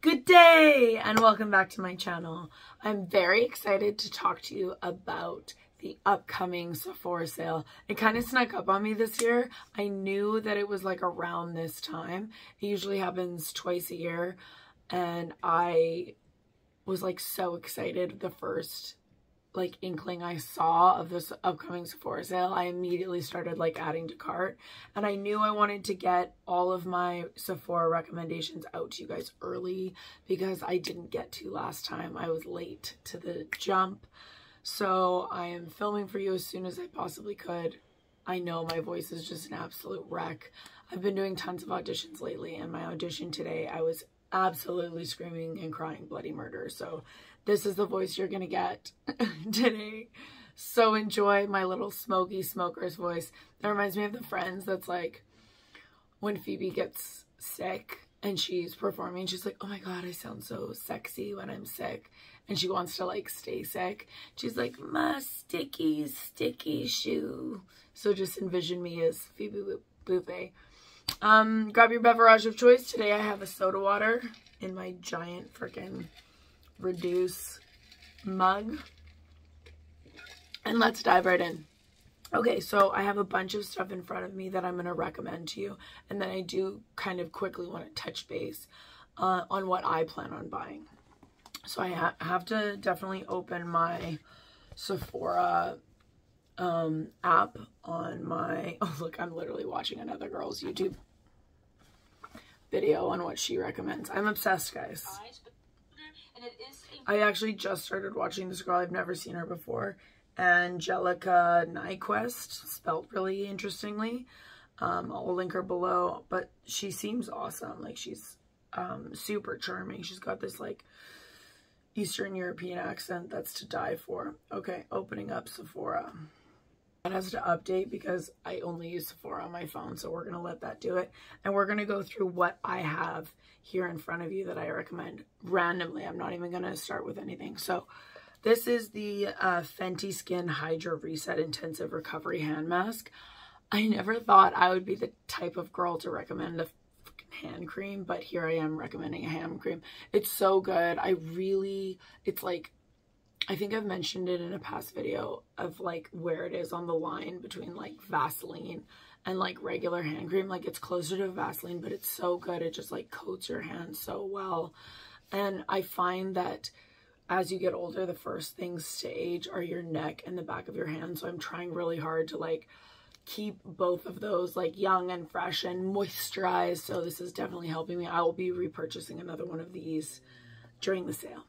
Good day and welcome back to my channel. I'm very excited to talk to you about the upcoming Sephora sale. It kind of snuck up on me this year. I knew that it was like around this time. It usually happens twice a year and I was like so excited the first like inkling I saw of this upcoming Sephora sale. I immediately started like adding to cart, and I knew I wanted to get all of my Sephora recommendations out to you guys early because I didn't get to last time. I was late to the jump. So I am filming for you as soon as I possibly could. I know my voice is just an absolute wreck. I've been doing tons of auditions lately, and my audition today, I was absolutely screaming and crying bloody murder. So this is the voice you're gonna get today. So enjoy my little smoky smoker's voice. That reminds me of the Friends that's like when Phoebe gets sick and she's performing, she's like, oh my god, I sound so sexy when I'm sick, and she wants to like stay sick. She's like, my sticky shoe. So just envision me as Phoebe Buffet. Grab your beverage of choice. Today I have a soda water in my giant freaking Reduce mug, and let's dive right in. Okay, so I have a bunch of stuff in front of me that I'm going to recommend to you, and then I do kind of quickly want to touch base on what I plan on buying. So I have to definitely open my Sephora app on my, oh look, I'm literally watching another girl's YouTube video on what she recommends. I'm obsessed, guys. I actually just started watching this girl. I've never seen her before. Angelica Nyquist, spelled really interestingly. I'll link her below, but she seems awesome. Like, she's super charming. She's got this like Eastern European accent that's to die for. Okay, opening up Sephora. That has to update because I only use Sephora on my phone, so we're going to let that do it. And we're going to go through what I have here in front of you that I recommend randomly. I'm not even going to start with anything. So this is the Fenty Skin Hydra Reset Intensive Recovery Hand Mask. I never thought I would be the type of girl to recommend a hand cream, but here I am recommending a hand cream. It's so good. It's like, I think I've mentioned it in a past video of like where it is on the line between like Vaseline and like regular hand cream. Like, it's closer to Vaseline, but it's so good. It just like coats your hands so well. And I find that as you get older, the first things to age are your neck and the back of your hand. So I'm trying really hard to like keep both of those like young and fresh and moisturized. So this is definitely helping me. I will be repurchasing another one of these during the sale.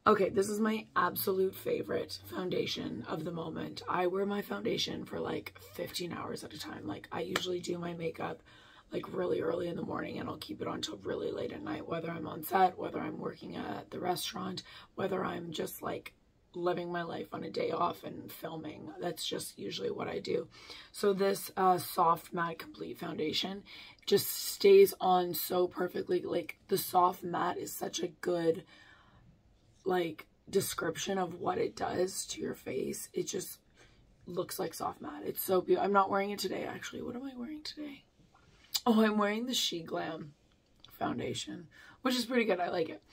Okay, this is my absolute favorite foundation of the moment. I wear my foundation for like 15 hours at a time. Like, I usually do my makeup like really early in the morning, and I'll keep it on till really late at night, whether I'm on set, whether I'm working at the restaurant, whether I'm just like living my life on a day off and filming. That's just usually what I do. So this soft matte complete foundation just stays on so perfectly. Like, the soft matte is such a good like description of what it does to your face. It just looks like soft matte. It's so beautiful. I'm not wearing it today, actually. What am I wearing today? Oh, I'm wearing the She Glam foundation, which is pretty good. I like it.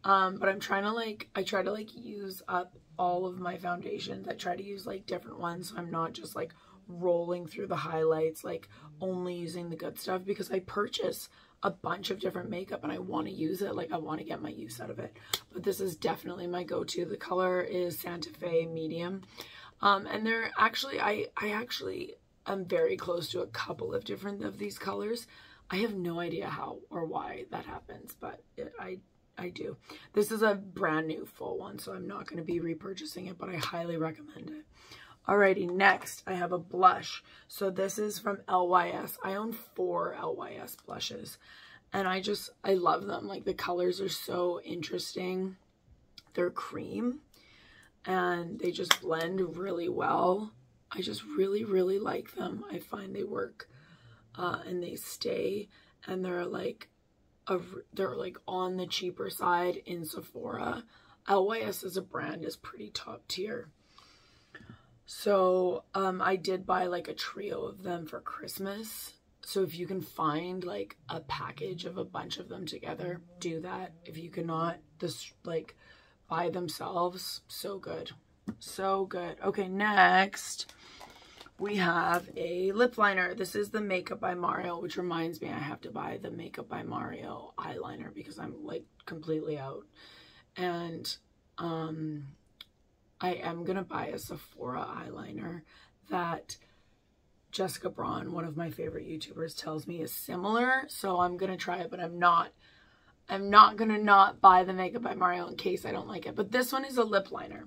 But I'm trying to like, I try to like use up all of my foundations. I try to use like different ones, so I'm not just like rolling through the highlights, like only using the good stuff, because I purchase a bunch of different makeup and I want to use it. Like, I want to get my use out of it. But this is definitely my go-to. The color is Santa Fe Medium. And they're actually, I actually am very close to a couple of different of these colors. I have no idea how or why that happens, but I do. This is a brand new full one, so I'm not going to be repurchasing it, but I highly recommend it. Alrighty, next I have a blush. So this is from LYS. I own 4 LYS blushes, and I love them. Like, the colors are so interesting. They're cream and they just blend really well. I just really like them. I find they work and they stay, and they're like on the cheaper side in Sephora. LYS as a brand is pretty top tier. So I did buy like a trio of them for Christmas. So if you can find like a package of a bunch of them together, do that. If you cannot, this like by themselves, so good. So good. Okay, next we have a lip liner. This is the Makeup by Mario, which reminds me I have to buy the Makeup by Mario eyeliner because I'm like completely out. And I am gonna buy a Sephora eyeliner that Jessica Braun, one of my favorite YouTubers, tells me is similar. So I'm gonna try it, but I'm not gonna not buy the Makeup by Mario in case I don't like it. But this one is a lip liner.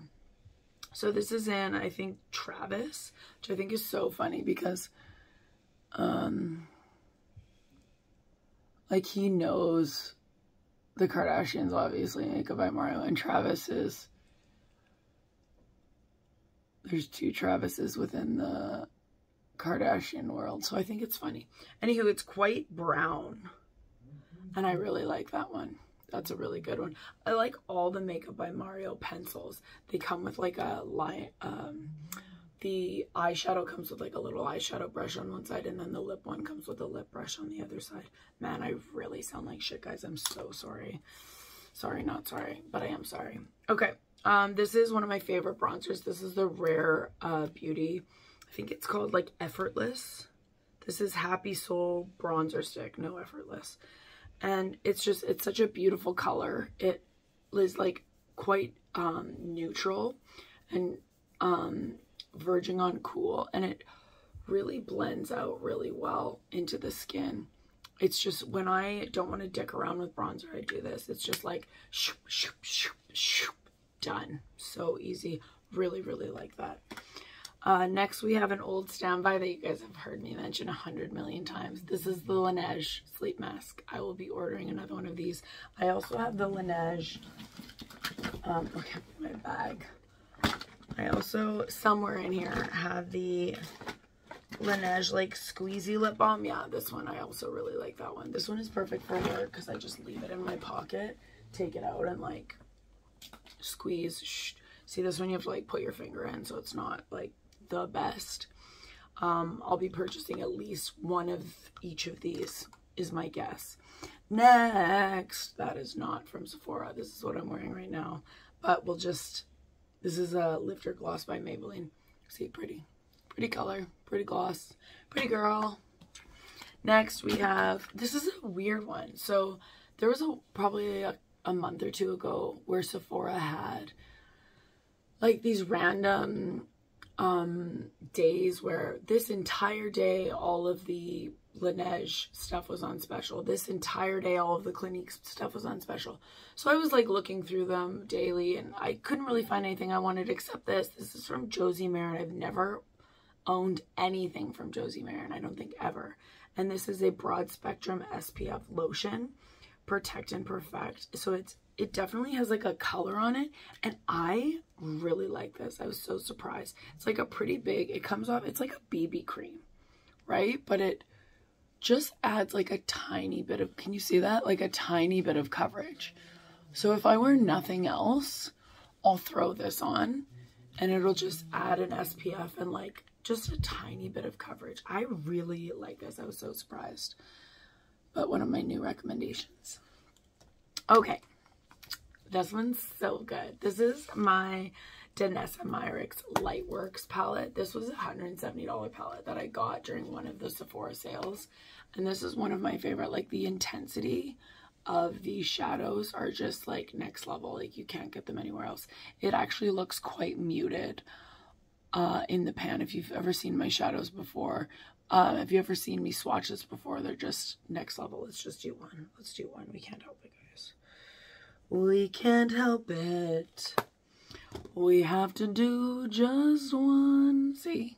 So this is in, I think, Travis, which I think is so funny because, like, he knows the Kardashians, obviously, Makeup by Mario, and Travis is, there's two Travises within the Kardashian world, so I think it's funny. Anywho, it's quite brown, and I really like that one. That's a really good one. I like all the Makeup by Mario pencils. They come with like a line, the eyeshadow comes with like a little eyeshadow brush on one side, and then the lip one comes with a lip brush on the other side. Man, I really sound like shit, guys. I'm so sorry. Sorry, not sorry, but I am sorry. Okay, this is one of my favorite bronzers. This is the Rare Beauty. I think it's called like Effortless. This is Happy Soul Bronzer Stick, no Effortless. And it's just, it's such a beautiful color. It is like quite neutral and verging on cool. And it really blends out really well into the skin. It's just, when I don't want to dick around with bronzer, I do this. It's just like, shoop, shoop, shoop, shoop, done. So easy. Really, really like that. Next, we have an old standby that you guys have heard me mention 100 million times. This is the Laneige Sleep Mask. I will be ordering another one of these. I also have the Laneige, okay, my bag. I also, somewhere in here, have the Laneige, like, Squeezy Lip Balm. Yeah, this one, I also really like that one. This one is perfect for work because I just leave it in my pocket, take it out, and, like, squeeze. Shh. See, this one you have to, like, put your finger in, so it's not, like, the best. I'll be purchasing at least one of each of these, is my guess. Next, that is not from Sephora. This is what I'm wearing right now, but we'll just, this is a Lifter Gloss by Maybelline. See, pretty color, pretty gloss, pretty girl. Next, we have, this is a weird one. So there was probably a month or two ago where Sephora had like these random days where this entire day all of the Laneige stuff was on special. This entire day all of the Clinique stuff was on special. So I was like looking through them daily and I couldn't really find anything I wanted except this. This is from Josie Maran. I've never owned anything from Josie Maran, I don't think ever. And this is a broad spectrum SPF lotion, Protect and Perfect. So it definitely has like a color on it, and I really like this. I was so surprised. It's like a pretty big, it comes off, it's like a BB cream, right? But it just adds like a tiny bit of, can you see that? Like a tiny bit of coverage. So if I wear nothing else, I'll throw this on and it'll just add an SPF and like just a tiny bit of coverage. I really like this. I was so surprised. But one of my new recommendations. Okay. This one's so good. This is my Danessa Myricks Lightworks palette. This was a $170 palette that I got during one of the Sephora sales. And this is one of my favorite. Like, the intensity of these shadows are just like next level. Like, you can't get them anywhere else. It actually looks quite muted in the pan. If you've ever seen my shadows before, if you've ever seen me swatch this before, they're just next level. Let's just do one. Let's do one. We can't help it, guys. We can't help it. We have to do just one. See?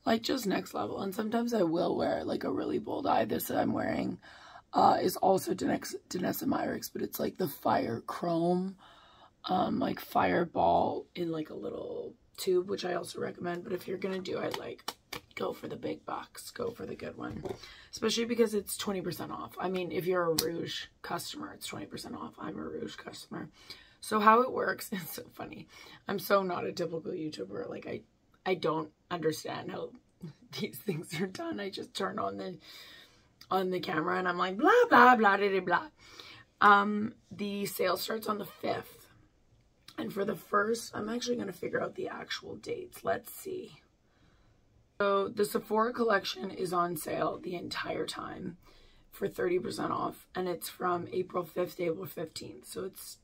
Like, just next level. And sometimes I will wear like a really bold eye. This that I'm wearing is also Danessa Myricks, but it's like the Fire Chrome, like Fireball in like a little tube, which I also recommend. But if you're gonna do it, like, go for the big bucks. Go for the good one. Especially because it's 20% off. I mean, if you're a Rouge customer, it's 20% off. I'm a Rouge customer. So how it works, it's so funny. I'm so not a typical YouTuber. Like, I don't understand how these things are done, I just turn on the camera and I'm like, blah, blah, blah, blah, blah. The sale starts on the 5th. And for the first, I'm actually going to figure out the actual dates. Let's see. So the Sephora collection is on sale the entire time for 30% off. And it's from April 5th to April 15th. So it's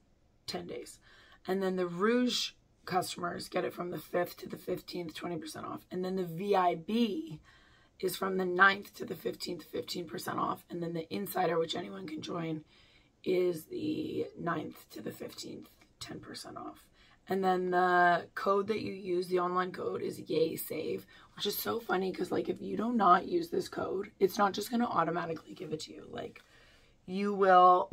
10 days. And then the Rouge customers get it from the 5th to the 15th, 20% off. And then the VIB is from the 9th to the 15th, 15% off. And then the Insider, which anyone can join, is the 9th to the 15th, 10% off. And then the code that you use, the online code, is YaySave, which is so funny because, like, if you do not use this code, it's not just going to automatically give it to you. Like, you will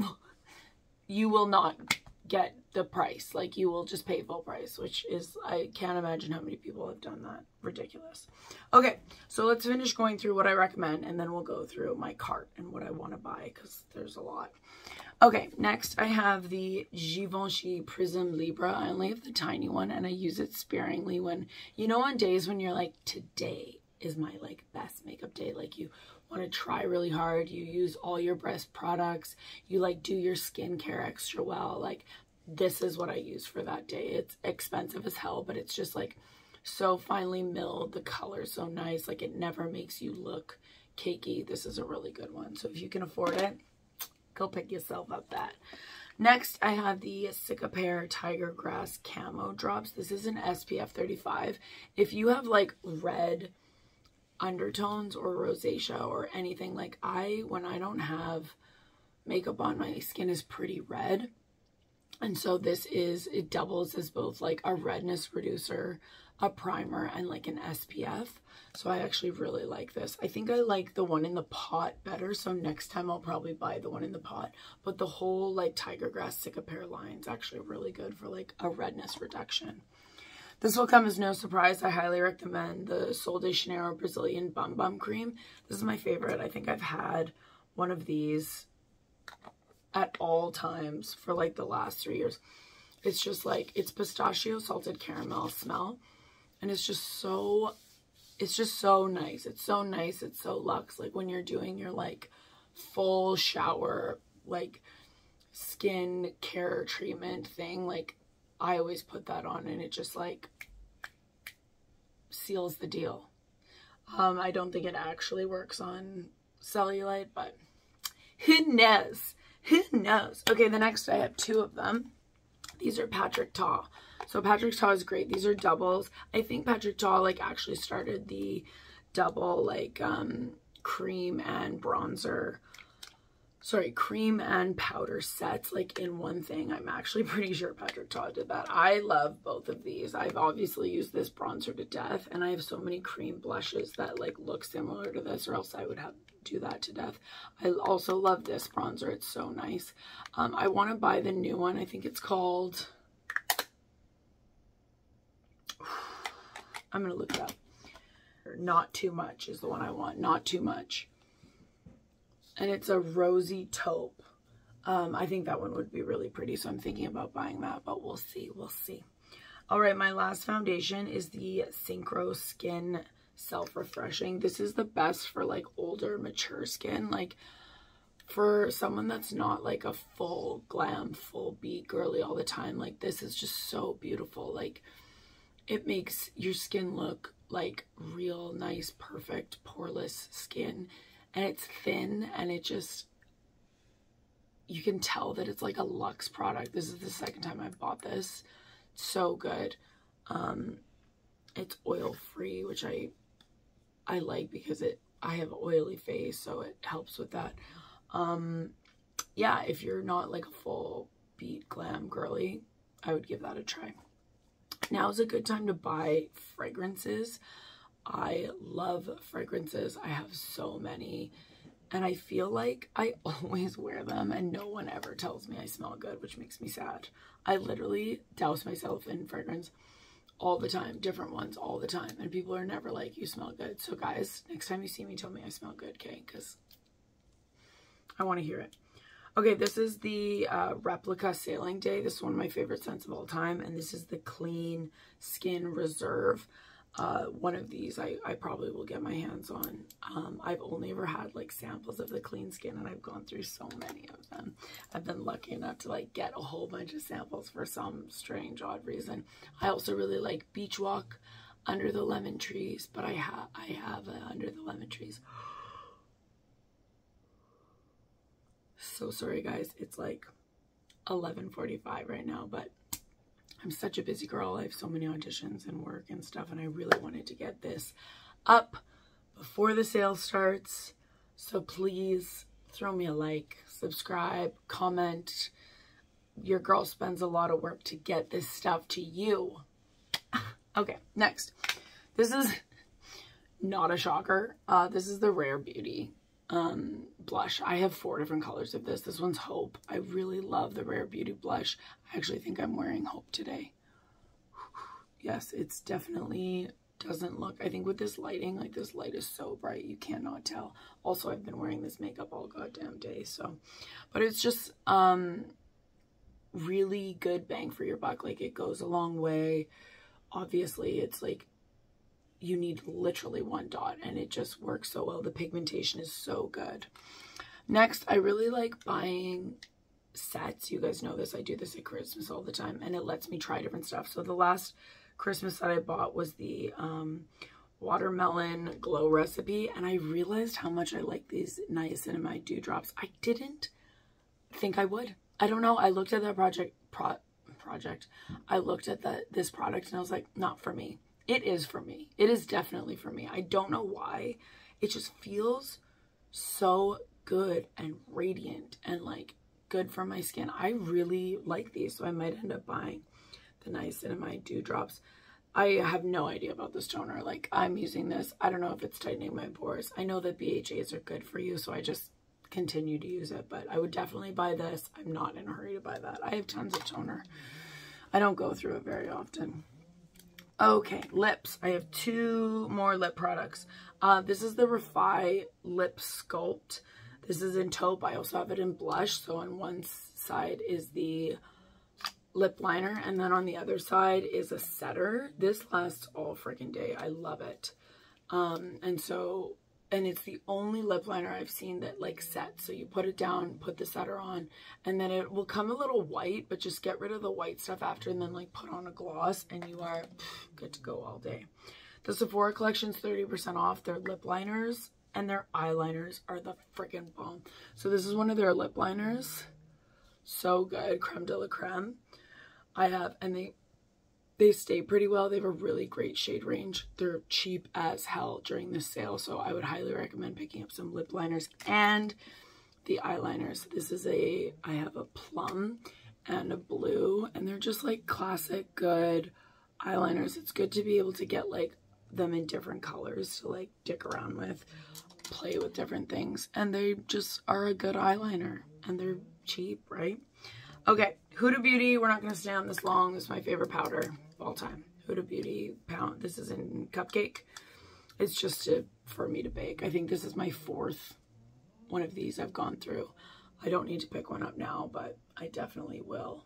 not get the price. Like, you will just pay full price, which is, I can't imagine how many people have done that. Ridiculous. Okay, so let's finish going through what I recommend, and then we'll go through my cart and what I want to buy because there's a lot. Okay, next I have the Givenchy Prism Libra. I only have the tiny one, and I use it sparingly when, you know, on days when you're like, today is my, like, best makeup day. Like, you want to try really hard. You use all your best products. You, like, do your skincare extra well. Like, this is what I use for that day. It's expensive as hell, but it's just, like, so finely milled. The color's so nice. Like, it never makes you look cakey. This is a really good one. So if you can afford it, go pick yourself up that. Next, I have the Sephora Tiger Grass Camo Drops. This is an SPF 35. If you have, like, red undertones or rosacea or anything, like, when I don't have makeup on, my skin is pretty red. And so it doubles as both, like, a redness reducer, a primer, and, like, an SPF. So I actually really like this. I think I like the one in the pot better, so next time I'll probably buy the one in the pot. But the whole, like, Tiger Grass Sephora line is actually really good for, like, a redness reduction. This will come as no surprise. I highly recommend the Sol de Janeiro Brazilian Bum Bum Cream. This is my favorite. I think I've had one of these at all times for, like, the last 3 years. It's just, like, it's pistachio salted caramel smell. And it's just so nice. It's so nice. It's so luxe. Like, when you're doing your, like, full shower, like, skin care treatment thing, like, I always put that on, and it just, like, seals the deal. I don't think it actually works on cellulite, but who knows? Who knows? Okay, the next I have 2 of them. These are Patrick Ta. So Patrick Ta is great. These are doubles. I think Patrick Ta, like, actually started the double, like, cream and powder sets, like, in one thing. I'm actually pretty sure Patrick Ta did that. I love both of these. I've obviously used this bronzer to death, and I have so many cream blushes that, like, look similar to this, or else I would have do that to death. I also love this bronzer. It's so nice. I want to buy the new one. I think it's called, I'm gonna look it up. Not Too Much is the one I want. Not Too Much. And it's a rosy taupe. I think that one would be really pretty, so I'm thinking about buying that, but we'll see. We'll see. All right, my last foundation is the Synchro Skin Self-Refreshing. This is the best for, like, older, mature skin. Like, for someone that's not, like, a full glam, full beat girly all the time, like, this is just so beautiful. Like, it makes your skin look like real nice, perfect, poreless skin. And it's thin, and it just, you can tell that it's, like, a luxe product. This is the second time I've bought this. It's so good. It's oil-free, which I like because I have an oily face, so it helps with that. Yeah, if you're not, like, a full beat glam girly, I would give that a try. Now is a good time to buy fragrances. I love fragrances. I have so many, and I feel like I always wear them and no one ever tells me I smell good, which makes me sad. I literally douse myself in fragrance all the time, different ones all the time, and people are never like, you smell good. So guys, next time you see me, tell me I smell good, okay? Because I want to hear it. Okay, this is the Replica Sailing Day. This is one of my favorite scents of all time, and this is the Clean Skin Reserve. one of these I probably will get my hands on. I've only ever had like samples of the Clean Skin, and I've gone through so many of them. I've been lucky enough to like get a whole bunch of samples for some strange odd reason. I also really like Beach Walk Under the Lemon Trees, but I have Under the Lemon Trees. So sorry guys, it's like 11:45 right now, but I'm such a busy girl. I have so many auditions and work and stuff, and I really wanted to get this up before the sale starts. So please throw me a like, subscribe, comment. Your girl spends a lot of work to get this stuff to you. Okay, next. This is not a shocker. This is the Rare Beauty blush. I have 4 different colors of this. This one's Hope. I really love the Rare Beauty blush. I actually think I'm wearing Hope today. Yes, it's definitely doesn't look, I think with this lighting, like this light is so bright you cannot tell. Also, I've been wearing this makeup all goddamn day, so, but it's just really good bang for your buck. Like, it goes a long way. Obviously, it's like you need literally 1 dot, and it just works so well. The pigmentation is so good. Next, I really like buying sets. You guys know this. I do this at Christmas all the time, and it lets me try different stuff. So the last Christmas that I bought was the watermelon glow recipe, and I realized how much I like these niacinamide dewdrops. I didn't think I would. I don't know. I looked at that I looked at this product, and I was like, not for me. It is for me. It is definitely for me. I don't know why. It just feels so good and radiant and like good for my skin. I really like these, so I might end up buying the niacinamide dewdrops. I have no idea about this toner. Like, I'm using this. I don't know if it's tightening my pores. I know that BHAs are good for you, so I just continue to use it, but I would definitely buy this. I'm not in a hurry to buy that. I have tons of toner. I don't go through it very often. Okay, lips. I have 2 more lip products. This is the Refi Lip Sculpt. This is in taupe. I also have it in blush. So on one side is the lip liner, and then on the other side is a setter. This lasts all freaking day. I love it. And it's the only lip liner I've seen that like sets. So you put it down, put the setter on, and then it will come a little white, but just get rid of the white stuff after, and then like put on a gloss, and you are good to go all day. The Sephora collection's 30% off. Their lip liners and their eyeliners are the freaking bomb. So this is one of their lip liners. So good. Creme de la creme. I have, and they stay pretty well. They have a really great shade range. They're cheap as hell during this sale, so I would highly recommend picking up some lip liners and the eyeliners. This is I have a plum and a blue, and they're just like classic good eyeliners. It's good to be able to get like them in different colors to like dick around with, play with different things, and they just are a good eyeliner, and they're cheap, right? Okay, Huda Beauty. We're not going to stay on this long. This is my favorite powder of all time. Huda Beauty pound. This is in Cupcake. It's just for me to bake. I think this is my 4th one of these I've gone through. I don't need to pick one up now, but I definitely will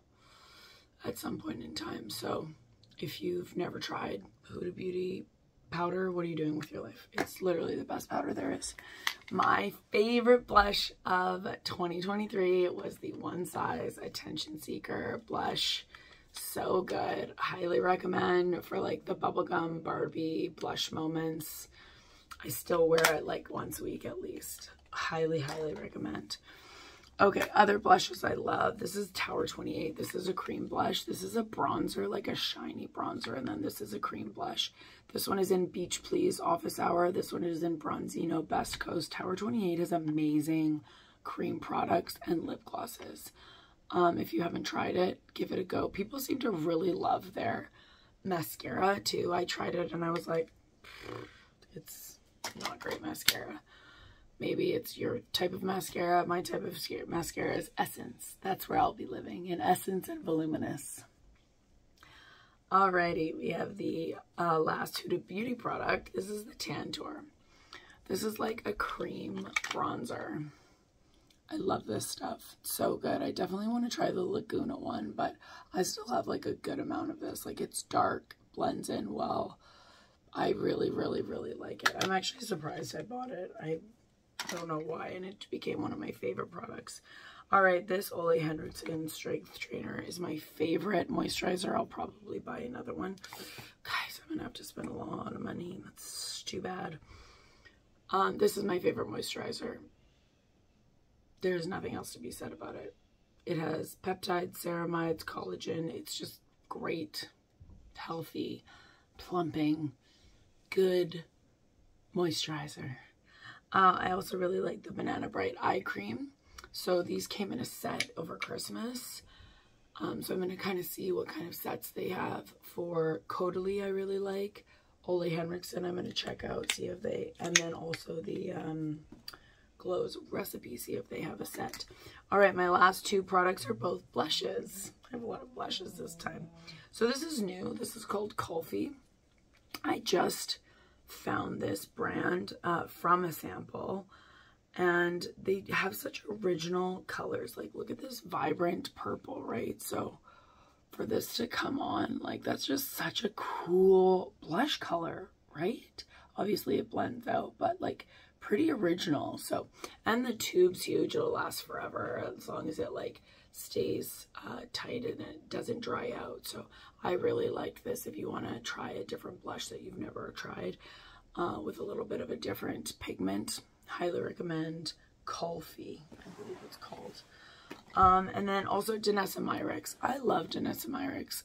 at some point in time. So if you've never tried Huda Beauty powder, what are you doing with your life? It's literally the best powder there is. My favorite blush of 2023 was the One Size Attention Seeker blush. So good. Highly recommend for like the bubblegum Barbie blush moments. I still wear it like once a week at least. Highly, highly recommend. Okay, other blushes I love. This is Tower 28. This is a cream blush. This is a bronzer, like a shiny bronzer. And then this is a cream blush. This one is in Beach Please Office Hour. This one is in Bronzino Best Coast. Tower 28 has amazing cream products and lip glosses. If you haven't tried it, give it a go. People seem to really love their mascara too. I tried it and I was like, it's not great mascara. Maybe it's your type of mascara. My type of mascara is Essence. That's where I'll be living, in Essence and Voluminous. Alrighty, we have the last Huda Beauty product. This is the Tantour. This is like a cream bronzer. I love this stuff. It's so good. I definitely want to try the Laguna one, but I still have like a good amount of this. Like, it's dark, blends in well. I really, really, really like it. I'm actually surprised I bought it. I don't know why, and it became one of my favorite products. All right, this Ole Henriksen Strength Trainer is my favorite moisturizer. I'll probably buy another one. Guys, I'm gonna have to spend a lot of money. That's too bad. This is my favorite moisturizer. There's nothing else to be said about it. It has peptides, ceramides, collagen. It's just great, healthy, plumping, good moisturizer. I also really like the Banana Bright Eye Cream. So these came in a set over Christmas. So I'm going to kind of see what kind of sets they have. For Caudalie, I really like. Ole Henriksen, I'm going to check out, see if they, and then also the Glow's Recipe, see if they have a set. All right, my last two products are both blushes. I have a lot of blushes this time. So this is new. This is called Kulfi. I just found this brand from a sample, and they have such original colors. Like, look at this vibrant purple, right? So for this to come on, like, that's just such a cool blush color, right? Obviously it blends out, but like pretty original. So, and the tube's huge. It'll last forever as long as it like stays tight and it doesn't dry out. So I really like this. If you want to try a different blush that you've never tried with a little bit of a different pigment, highly recommend Kulfi, I believe it's called. And then also Danessa Myricks. I love Danessa Myricks.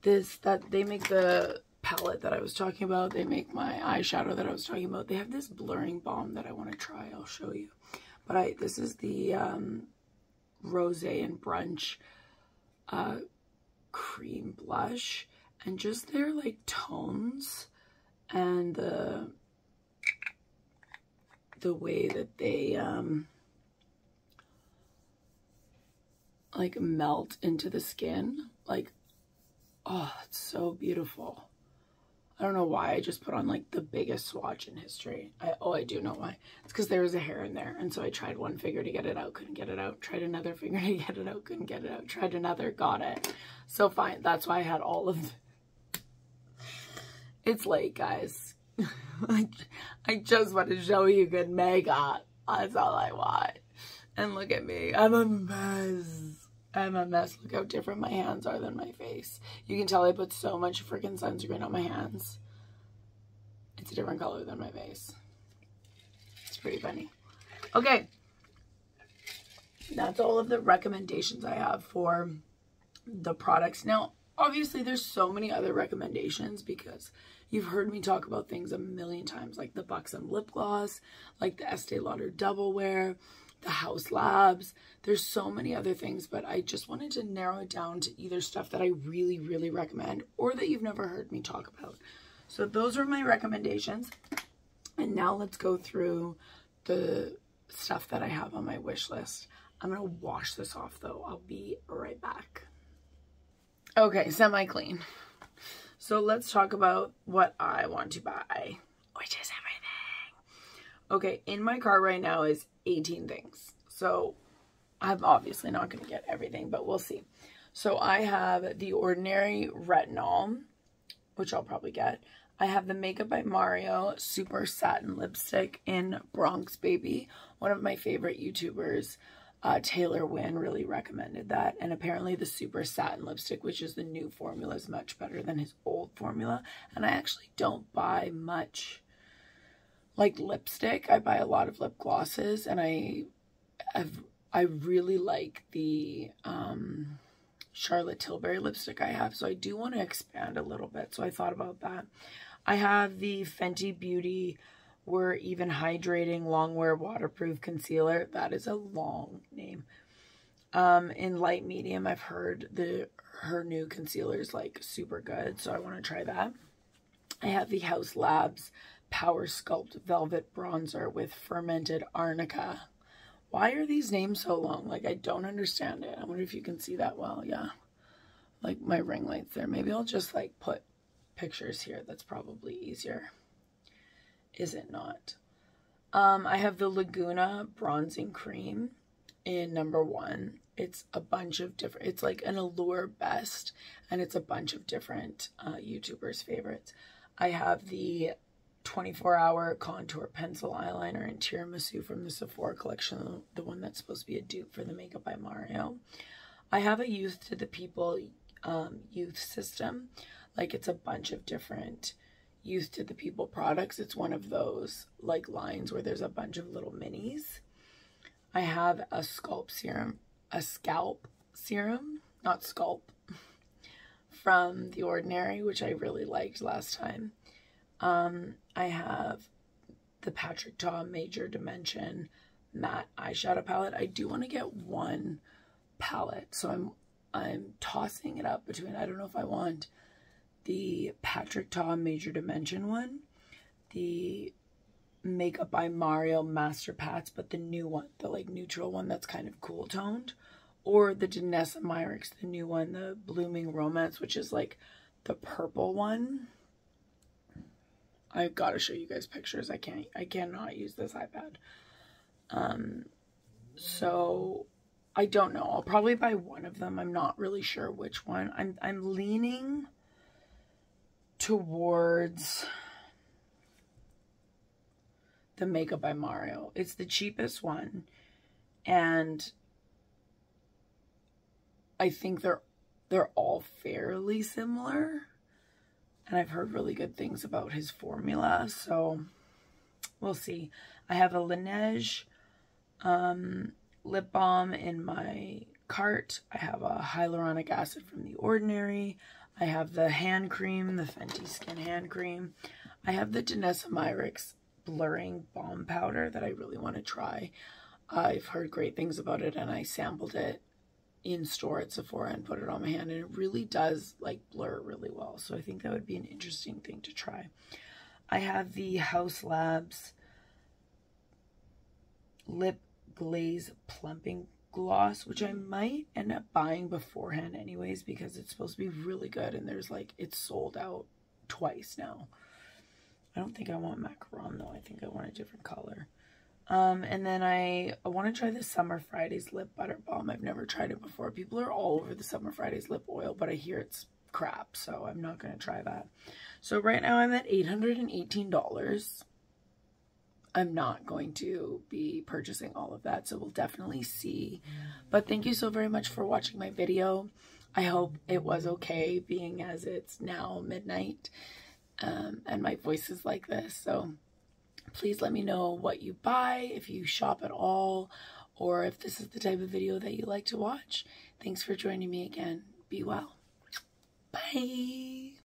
They make the palette that I was talking about. They make my eyeshadow that I was talking about. They have this blurring balm that I want to try. I'll show you. But this is the Rosé and Brunch cream blush, and just their like tones and the way that they like melt into the skin, like, oh, it's so beautiful. I don't know why I just put on like the biggest swatch in history. I do know why. It's because there was a hair in there, and so I tried one finger to get it out, couldn't get it out. Tried another finger to get it out, couldn't get it out. Tried another, got it. So fine, that's why I had all of It's late, guys. I just want to show you good makeup. That's all I want. And look at me. I'm a mess. I'm a mess. Look how different my hands are than my face. You can tell I put so much freaking sunscreen on my hands. It's a different color than my face. It's pretty funny. Okay. That's all of the recommendations I have for the products. Now, obviously, there's so many other recommendations because you've heard me talk about things a million times, like the Buxom lip gloss, like the Estee Lauder Double Wear, the House Labs. There's so many other things, but I just wanted to narrow it down to either stuff that I really, really recommend or that you've never heard me talk about. So those are my recommendations. And now let's go through the stuff that I have on my wish list. I'm going to wash this off though. I'll be right back. Okay, semi-clean. So let's talk about what I want to buy, which is everything. Okay, in my cart right now is 18 things. So I'm obviously not going to get everything, but we'll see. So I have the Ordinary Retinol, which I'll probably get. I have the Makeup by Mario Super Satin Lipstick in Bronx Baby. One of my favorite YouTubers, Taylor Wynn, really recommended that. And apparently the Super Satin Lipstick, which is the new formula, is much better than his old formula. And I actually don't buy much like lipstick. I buy a lot of lip glosses, and I really like the Charlotte Tilbury lipstick I have, so I do want to expand a little bit. So I thought about that. I have the Fenty Beauty We're Even Hydrating Longwear Waterproof Concealer. That is a long name. In light medium, I've heard her new concealer is like super good, so I want to try that. I have the House Labs Power Sculpt Velvet Bronzer with Fermented Arnica. Why are these names so long? Like, I don't understand it. I wonder if you can see that well. Yeah. Like my ring lights there. Maybe I'll just like put pictures here. That's probably easier. Is it not? I have the Laguna Bronzing Cream in #1. It's a bunch of different, it's like an Allure Best, and it's a bunch of different YouTubers' favorites. I have the 24-hour contour pencil eyeliner in Tiramisu from the Sephora collection, the one that's supposed to be a dupe for the Makeup by Mario. I have a Youth to the People youth system. Like, it's a bunch of different Youth to the People products. It's one of those like lines where there's a bunch of little minis. I have a scalp serum, not scalp, from The Ordinary, which I really liked last time. I have the Patrick Ta Major Dimension matte eyeshadow palette. I do want to get one palette, so I'm tossing it up between, I don't know if I want the Patrick Ta Major Dimension one, the Makeup by Mario Master Pats, but the new one, the like neutral one that's kind of cool toned, or the Danessa Myricks, the new one, the Blooming Romance, which is like the purple one. I've got to show you guys pictures. I cannot use this iPad. So I don't know. I'll probably buy one of them. I'm not really sure which one. I'm leaning towards the Makeup by Mario. It's the cheapest one, and I think they're all fairly similar, and I've heard really good things about his formula, so we'll see. I have a Laneige lip balm in my cart. I have a hyaluronic acid from The Ordinary. I have the hand cream, the Fenty Skin hand cream. I have the Danessa Myricks blurring balm powder that I really want to try. I've heard great things about it, and I sampled it in store at Sephora and put it on my hand, and it really does like blur really well, so I think that would be an interesting thing to try. I have the Haus Labs lip glaze plumping gloss, which I might end up buying beforehand anyways because it's supposed to be really good, and there's like, it's sold out twice now. I don't think I want macaron though. I think I want a different color. And then I want to try the Summer Fridays Lip Butter Balm. I've never tried it before. People are all over the Summer Fridays lip oil, but I hear it's crap, so I'm not going to try that. So right now I'm at $818. I'm not going to be purchasing all of that, so we'll definitely see. But thank you so very much for watching my video. I hope it was okay, being as it's now midnight and my voice is like this. So please let me know what you buy, if you shop at all, or if this is the type of video that you like to watch. Thanks for joining me again. Be well. Bye.